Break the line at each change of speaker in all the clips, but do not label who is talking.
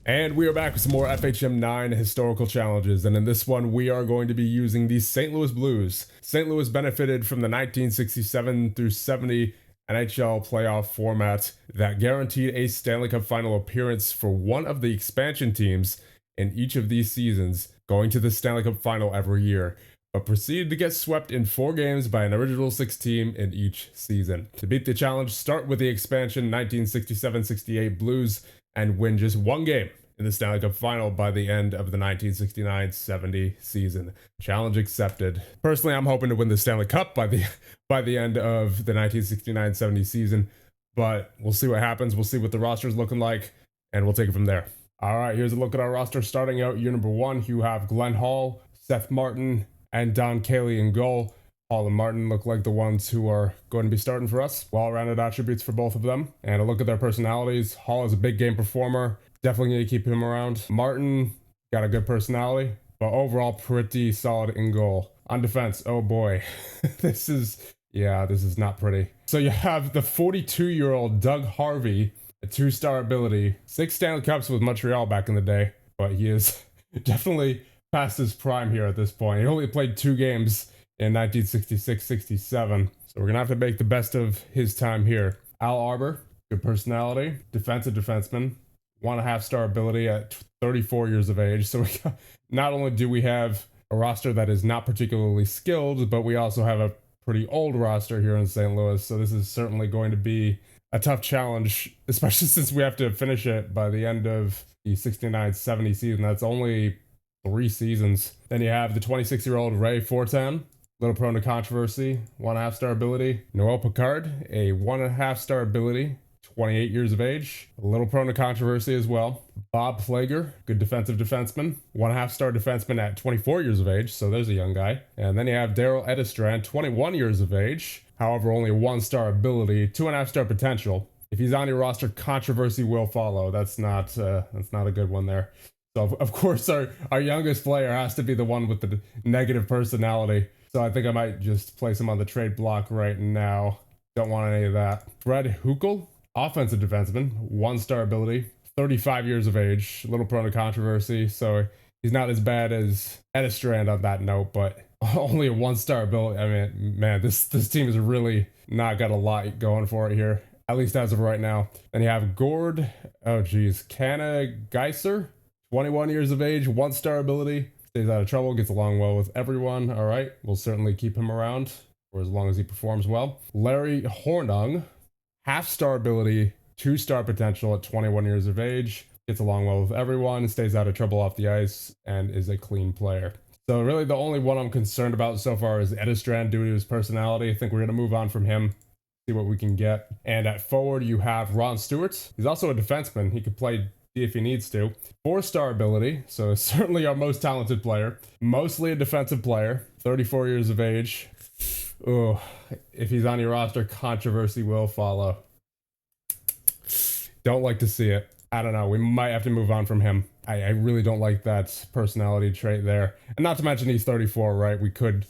And we are back with some more FHM 9 historical challenges, and in this one we are going to be using the St. Louis Blues. St. Louis benefited from the 1967 through 70 NHL playoff format that guaranteed a Stanley Cup final appearance for one of the expansion teams in each of these seasons, going to the Stanley Cup final every year, but proceeded to get swept in 4 games by an original 6 team in each season. To beat the challenge, start with the expansion 1967-68 Blues and win just 1 game in the Stanley Cup final by the end of the 1969-70 season. Challenge accepted. Personally, I'm hoping to win the Stanley Cup by the end of the 1969-70 season, but we'll see what happens. We'll see what the roster is looking like, and we'll take it from there. All right, here's a look at our roster. Starting out, year number 1, you have Glenn Hall, Seth Martin, and Don Cayley in goal. Hall and Martin look like the ones who are going to be starting for us. Well-rounded attributes for both of them. And a look at their personalities. Hall is a big game performer. Definitely need to keep him around. Martin got a good personality, but overall pretty solid in goal. On defense, oh boy. this is not pretty. So you have the 42-year-old Doug Harvey, a 2-star ability. 6 Stanley Cups with Montreal back in the day, but he is definitely past his prime here at this point. He only played 2 games in 1966-67, so we're gonna have to make the best of his time here. Al Arbor, good personality, defensive defenseman, 1.5-star ability at 34 years of age. So not only do we have a roster that is not particularly skilled, but we also have a pretty old roster here in St. Louis, so this is certainly going to be a tough challenge, especially since we have to finish it by the end of the 69-70 season. That's only 3 seasons. Then you have the 26-year-old Ray Fortin, little prone to controversy, 1.5-star ability. Noel Picard, a 1.5-star ability, 28 years of age, a little prone to controversy as well. Bob Plager, good defensive defenseman, 1.5-star defenseman at 24 years of age, so there's a young guy. And then you have Daryl Edistrand, 21 years of age, however only a 1-star ability, 2.5-star potential. If he's on your roster, controversy will follow. That's not a good one there. So of course our youngest player has to be the one with the negative personality. So I think I might just place him on the trade block right now. Don't want any of that. Fred Huckel, offensive defenseman, 1-star ability, 35 years of age, a little prone to controversy. So he's not as bad as Edistrand on that note, but only a 1-star ability. I mean, man, this team has really not got a lot going for it here, at least as of right now. Then you have Gord, Canna Geiser, 21 years of age, 1-star ability. Stays out of trouble, gets along well with everyone. All right, we'll certainly keep him around for as long as he performs well. Larry Hornung, 1/2-star ability, 2-star potential at 21 years of age. Gets along well with everyone, stays out of trouble off the ice, and is a clean player. So really the only one I'm concerned about so far is Edistrand due to his personality. I think we're going to move on from him, see what we can get. And at forward, you have Ron Stewart. He's also a defenseman. He could play if he needs to. 4-star ability, so certainly our most talented player. Mostly a defensive player, 34 years of age. Oh, if he's on your roster, controversy will follow. Don't like to see it. I don't know, we might have to move on from him. I really don't like that personality trait there. And not to mention he's 34, right? We could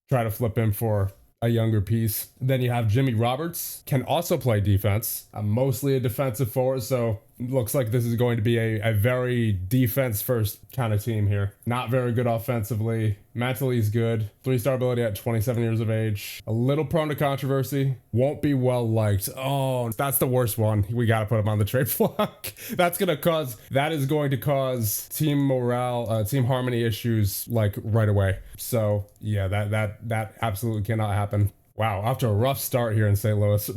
try to flip him for a younger piece. Then you have Jimmy Roberts, can also play defense. Mostly a defensive forward, so looks like this is going to be a very defense first kind of team here. Not very good offensively. Mentally he's good. 3-star ability at 27 years of age. A little prone to controversy. Won't be well liked. Oh, that's the worst one. We got to put him on the trade block. That is going to cause team morale, team harmony issues like right away. So yeah, that absolutely cannot happen. Wow, after a rough start here in St. Louis.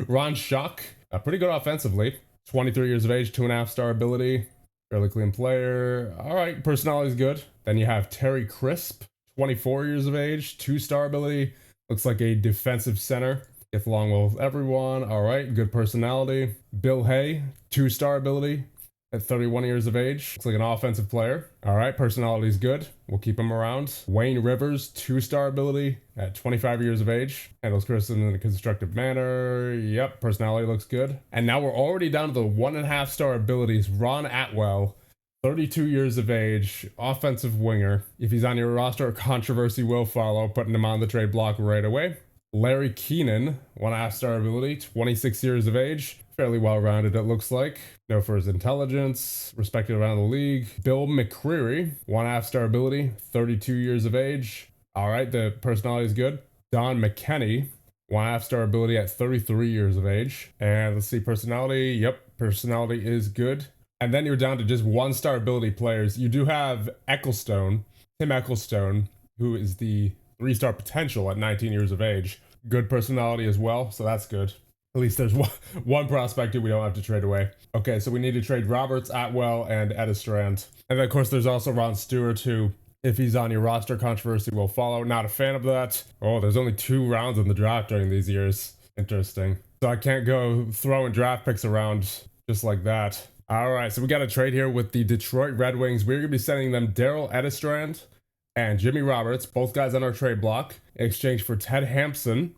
Ron Schuck, pretty good offensively. 23 years of age, 2.5-star ability, fairly clean player. All right, personality is good. Then you have Terry Crisp, 24 years of age, 2-star ability, looks like a defensive center. Gets along well with everyone. All right, good personality. Bill Hay, 2-star ability at 31 years of age. Looks like an offensive player. All right, personality is good. We'll keep him around. Wayne Rivers, 2-star ability at 25 years of age. Handles criticism in a constructive manner. Yep, personality looks good. And now we're already down to the 1.5-star abilities. Ron Atwell, 32 years of age, offensive winger. If he's on your roster, controversy will follow, putting him on the trade block right away. Larry Keenan, 1.5-star ability, 26 years of age. fairly well-rounded, it looks like. Known for his intelligence, respected around the league. Bill McCreary, 1.5 star ability, 32 years of age. All right, the personality is good. Don McKenney, 1.5 star ability at 33 years of age. And let's see, personality. Yep, personality is good. And then you're down to just 1 star ability players. You do have Ecclestone, Tim Ecclestone, who is the 3 star potential at 19 years of age. Good personality as well, so that's good. At least there's one prospect who we don't have to trade away. Okay, so we need to trade Roberts, Atwell, and Edistrand. And then, of course, there's also Ron Stewart, who, if he's on your roster, controversy will follow. Not a fan of that. Oh, there's only 2 rounds in the draft during these years. Interesting. So I can't go throwing draft picks around just like that. All right, so we got a trade here with the Detroit Red Wings. We're going to be sending them Daryl Edistrand and Jimmy Roberts, both guys on our trade block, in exchange for Ted Hampson,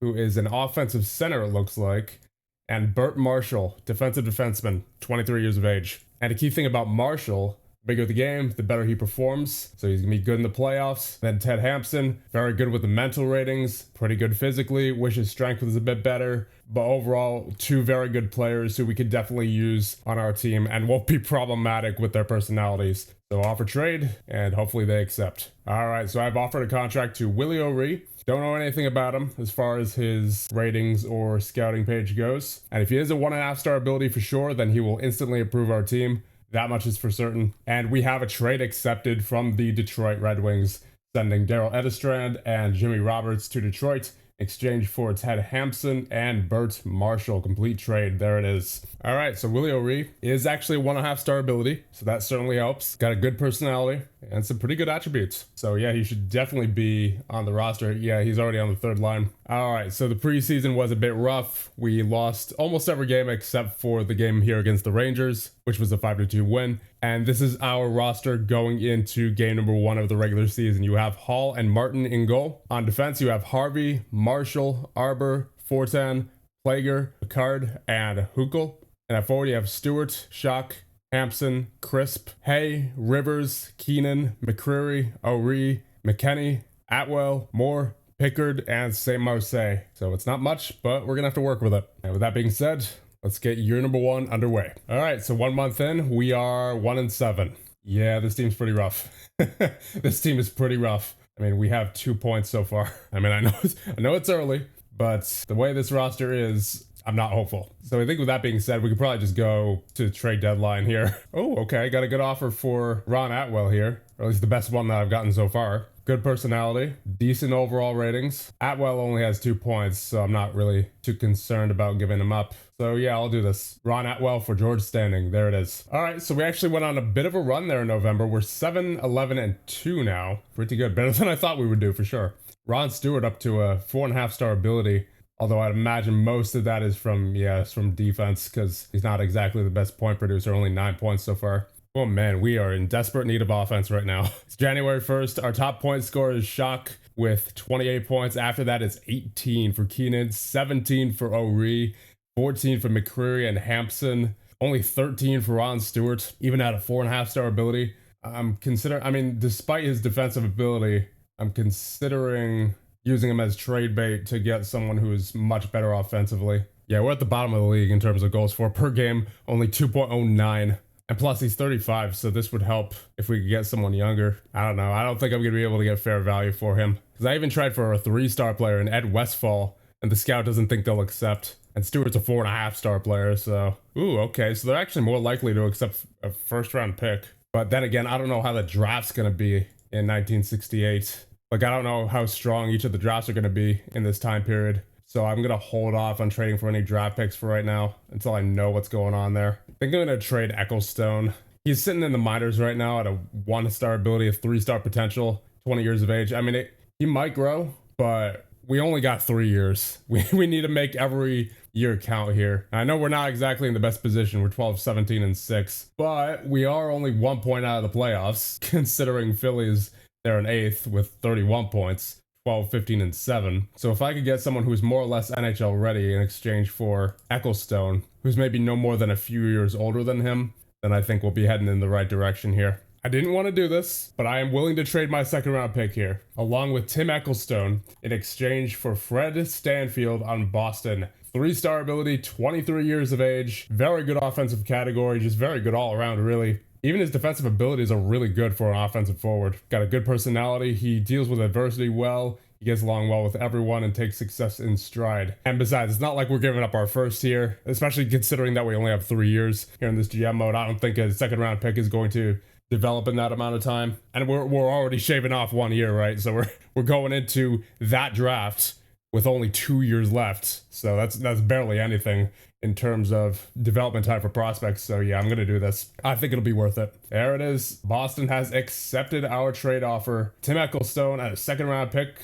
who is an offensive center, it looks like, and Bert Marshall, defensive defenseman, 23 years of age. And a key thing about Marshall, the bigger the game, the better he performs. So he's going to be good in the playoffs. Then Ted Hampson, very good with the mental ratings, pretty good physically, wish his strength was a bit better. But overall, 2 very good players who we could definitely use on our team and won't be problematic with their personalities. So offer trade, and hopefully they accept. All right, so I've offered a contract to Willie O'Ree. Don't know anything about him as far as his ratings or scouting page goes. And if he is a 1.5 star ability for sure, then he will instantly improve our team. That much is for certain. And we have a trade accepted from the Detroit Red Wings, sending Daryl Edistrand and Jimmy Roberts to Detroit in exchange for Ted Hampson and Bert Marshall. Complete trade. There it is. All right, so Willie O'Ree is actually a 1.5 star ability, so that certainly helps. Got a good personality and some pretty good attributes. So yeah, he should definitely be on the roster. Yeah, he's already on the 3rd line. All right, so the preseason was a bit rough. We lost almost every game except for the game here against the Rangers, which was a 5-2 win. And this is our roster going into game number 1 of the regular season. You have Hall and Martin in goal. On defense, you have Harvey, Marshall, Arbor, Fortan, Plager, Picard, and Hukel. And at forward, you have Stewart, Schock, Hampson, Crisp, Hay, Rivers, Keenan, McCreary, O'Ree, McKenney, Atwell, Moore, Pickard, and St. Marseille. So it's not much, but we're going to have to work with it. And with that being said, let's get year number 1 underway. All right, so 1 month in, we are 1-7. Yeah, this team's pretty rough. This team is pretty rough. I mean, we have 2 points so far. I mean, I know it's early, but the way this roster is, I'm not hopeful. So I think with that being said, we could probably just go to trade deadline here. Oh, okay. Got a good offer for Ron Atwell here, or at least the best one that I've gotten so far. Good personality, decent overall ratings. Atwell only has 2 points, so I'm not really too concerned about giving him up. So yeah, I'll do this. Ron Atwell for George Standing. There it is. All right, so we actually went on a bit of a run there in November. We're 7-11-2 now. Pretty good. Better than I thought we would do for sure. Ron Stewart up to a 4.5 star ability. Although I'd imagine most of that is from defense, because he's not exactly the best point producer, only 9 points so far. Oh man, we are in desperate need of offense right now. It's January 1st. Our top point scorer is Schock with 28 points. After that is 18 for Keenan, 17 for O'Ree, 14 for McCreary and Hampson, only 13 for Ron Stewart, even at a 4.5 star ability. Despite his defensive ability, I'm considering using him as trade bait to get someone who is much better offensively. Yeah, we're at the bottom of the league in terms of goals for per game, only 2.09. And plus he's 35, so this would help if we could get someone younger. I don't know. I don't think I'm going to be able to get fair value for him. Because I even tried for a 3-star player in Ed Westfall, and the scout doesn't think they'll accept. And Stewart's a 4.5 star player, so... Ooh, okay, so they're actually more likely to accept a 1st round pick. But then again, I don't know how the draft's going to be in 1968. Like, I don't know how strong each of the drafts are going to be in this time period. So I'm going to hold off on trading for any draft picks for right now until I know what's going on there. I think I'm going to trade Ecclestone. He's sitting in the minors right now at a 1-star ability, a 3-star potential, 20 years of age. I mean, he might grow, but we only got 3 years. We need to make every year count here. I know we're not exactly in the best position. We're 12, 17, and 6, but we are only 1 point out of the playoffs, considering Philly's they're in 8th with 31 points, 12, 15, and 7. So if I could get someone who's more or less NHL ready in exchange for Ecclestone, who's maybe no more than a few years older than him, then I think we'll be heading in the right direction here. I didn't want to do this, but I am willing to trade my 2nd round pick here, along with Tim Ecclestone, in exchange for Fred Stanfield on Boston, 3-star ability, 23 years of age, very good offensive category, just very good all around, really. Even his defensive abilities are really good for an offensive forward. Got a good personality, he deals with adversity well, he gets along well with everyone and takes success in stride. And besides, it's not like we're giving up our first here, especially considering that we only have 3 years here in this GM mode. I don't think a second round pick is going to develop in that amount of time. And we're already shaving off 1 year, right? So we're going into that draft with only 2 years left. So that's barely anything in terms of development time for prospects. So yeah, I'm gonna do this. I think it'll be worth it. There it is. Boston has accepted our trade offer. Tim Ecclestone at a second round pick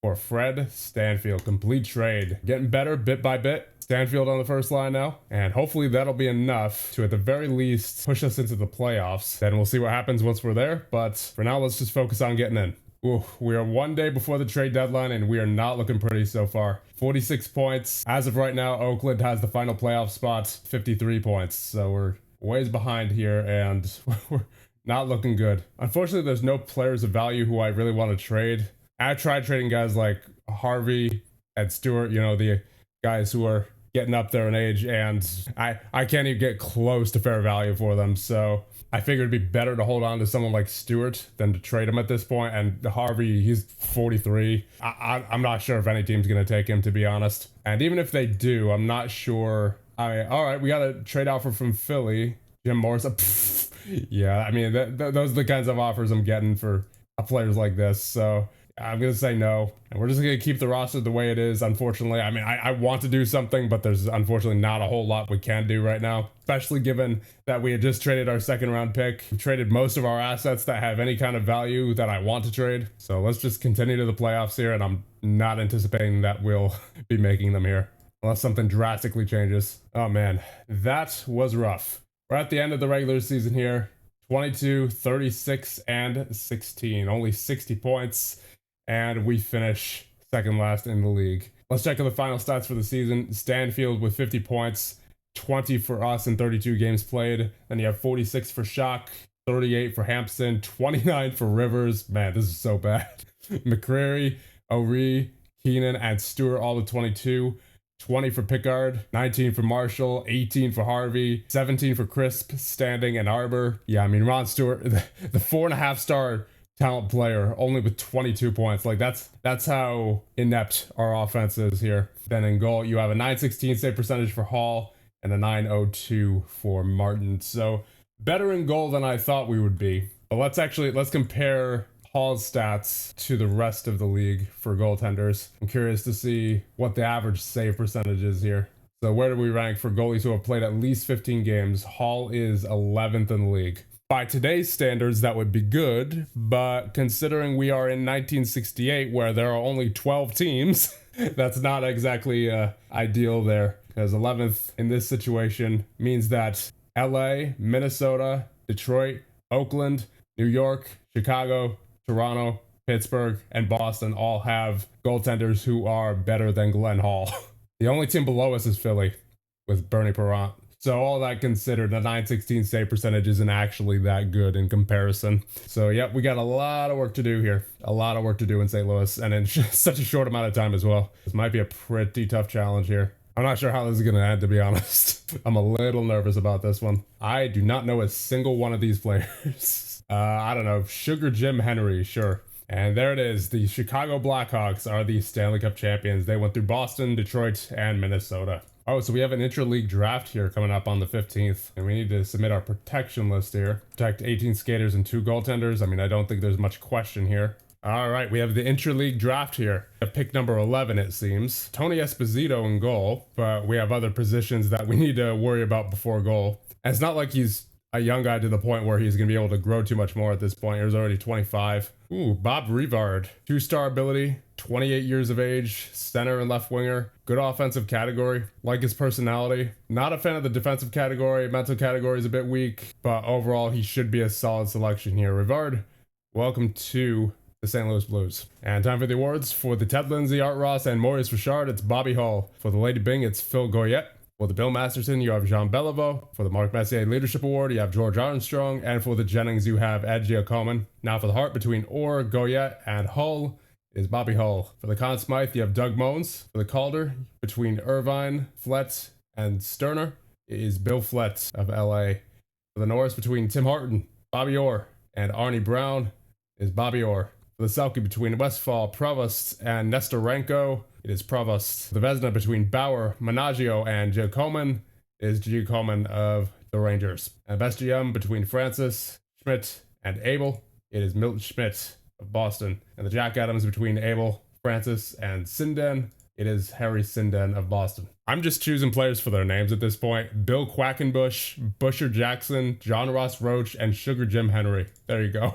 for Fred Stanfield. Complete trade. Getting better bit by bit. Stanfield on the first line now, and hopefully that'll be enough to at the very least push us into the playoffs. Then we'll see what happens once we're there, but for now let's just focus on getting in. Ooh, we are 1 day before the trade deadline and we are not looking pretty so far. 46 points. As of right now, Oakland has the final playoff spot, 53 points. So we're ways behind here and we're not looking good. Unfortunately, there's no players of value who I really want to trade. I tried trading guys like Harvey and Stewart, you know, the guys who are getting up there in age, and I can't even get close to fair value for them. So I figured it'd be better to hold on to someone like Stewart than to trade him at this point. And Harvey, he's 43. I'm not sure if any team's going to take him, to be honest. And even if they do, I'm not sure. All right, we got a trade offer from Philly. Jim Morris. Yeah, I mean, those are the kinds of offers I'm getting for players like this. So I'm going to say no. And we're just going to keep the roster the way it is, unfortunately. I mean, I want to do something, but there's unfortunately not a whole lot we can do right now, especially given that we had just traded our second round pick. We traded most of our assets that have any kind of value that I want to trade. So let's just continue to the playoffs here, and I'm not anticipating that we'll be making them here unless something drastically changes. Oh man, that was rough. We're at the end of the regular season here. 22, 36, and 16. Only 60 points. And we finish second last in the league. Let's check out the final stats for the season. Stanfield with 50 points, 20 for us in 32 games played. Then you have 46 for Shock, 38 for Hampson, 29 for Rivers. Man, this is so bad. McCreary, O'Ree, Keenan, and Stewart all with 22. 20 for Pickard, 19 for Marshall, 18 for Harvey, 17 for Crisp, Standing, and Arbor. Yeah, I mean, Ron Stewart, the 4.5-star talent player, only with 22 points. Like, that's how inept our offense is here. Then in goal, you have a 916 save percentage for Hall and a 902 for Martin. So better in goal than I thought we would be. But let's compare Hall's stats to the rest of the league for goaltenders. I'm curious to see what the average save percentage is here. So where do we rank for goalies who have played at least 15 games? Hall is 11th in the league. By today's standards, that would be good, but considering we are in 1968 where there are only 12 teams, that's not exactly ideal there, because 11th in this situation means that LA, Minnesota, Detroit, Oakland, New York, Chicago, Toronto, Pittsburgh, and Boston all have goaltenders who are better than Glenn Hall. The only team below us is Philly with Bernie Parent. So all that considered, the 916 save percentage isn't actually that good in comparison. So yep, we got a lot of work to do here. A lot of work to do in St. Louis, and in such a short amount of time as well. This might be a pretty tough challenge here. I'm not sure how this is going to end, to be honest. I'm a little nervous about this one. I do not know a single one of these players. I don't know. Sugar Jim Henry, sure. And there it is. The Chicago Blackhawks are the Stanley Cup champions. They went through Boston, Detroit, and Minnesota. Oh, so we have an intra-league draft here coming up on the 15th, and we need to submit our protection list here. Protect 18 skaters and 2 goaltenders. I mean, I don't think there's much question here. All right, we have the intra-league draft here. Pick number 11, it seems. Tony Esposito in goal, but we have other positions that we need to worry about before goal. And it's not like he's a young guy to the point where he's going to be able to grow too much more at this point. He's already 25. Ooh, Bob Rivard. 2-star ability, 28 years of age, center and left winger. Good offensive category. Like his personality. Not a fan of the defensive category. Mental category is a bit weak, but overall he should be a solid selection here. Rivard, welcome to the St. Louis Blues. And time for the awards. For the Ted Lindsay, Art Ross, and Maurice Richard, it's Bobby Hull. For the Lady Bing, it's Phil Goyette. For the Bill Masterton, you have Jean Beliveau. For the Mark Messier Leadership Award, you have George Armstrong. And for the Jennings, you have Ed Giacomin. Now for the Hart between Orr, Goyette, and Hull, is Bobby Hull. For the Conn Smythe, you have Doug Moens. For the Calder, between Irvine, Flett, and Sterner, is Bill Flett of LA. For the Norris, between Tim Harton, Bobby Orr, and Arnie Brown, is Bobby Orr. For the Selke, between Westfall, Provost, and Nestorenko, it is Provost. For the Vesna, between Bauer, Menaggio, and Joe Coleman, is G. Coleman of the Rangers. And best GM, between Francis, Schmidt, and Abel, it is Milton Schmidt of Boston. And the Jack Adams, between Abel, Francis, and Sinden, it is Harry Sinden of Boston. I'm just choosing players for their names at this point. Bill Quackenbush, Busher Jackson, John Ross Roach, and Sugar Jim Henry. There you go.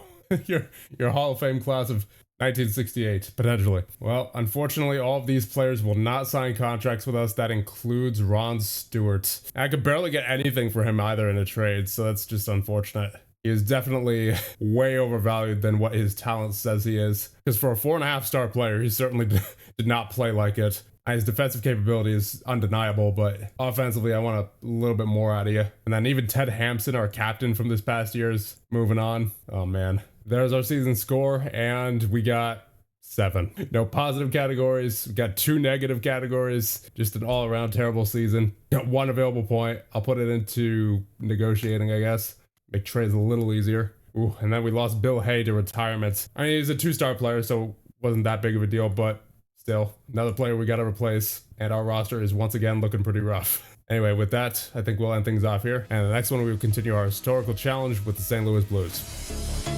your Hall of Fame class of 1968, potentially. Well, unfortunately, all of these players will not sign contracts with us. That includes Ron Stewart. I could barely get anything for him either in a trade, so that's just unfortunate. He is definitely way overvalued than what his talent says he is. Because for a 4.5-star player, he certainly did not play like it. His defensive capability is undeniable, but offensively, I want a little bit more out of you. And then even Ted Hampson, our captain from this past year, is moving on. Oh, man. There's our season score, and we got 7. No positive categories. We got 2 negative categories. Just an all-around terrible season. Got 1 available point. I'll put it into negotiating, I guess. Make trades a little easier. Ooh, and then we lost Bill Hay to retirement. I mean, he's a 2-star player, so it wasn't that big of a deal, but still, another player we got to replace, and our roster is once again looking pretty rough. Anyway, with that, I think we'll end things off here, and the next one we will continue our historical challenge with the St. Louis Blues.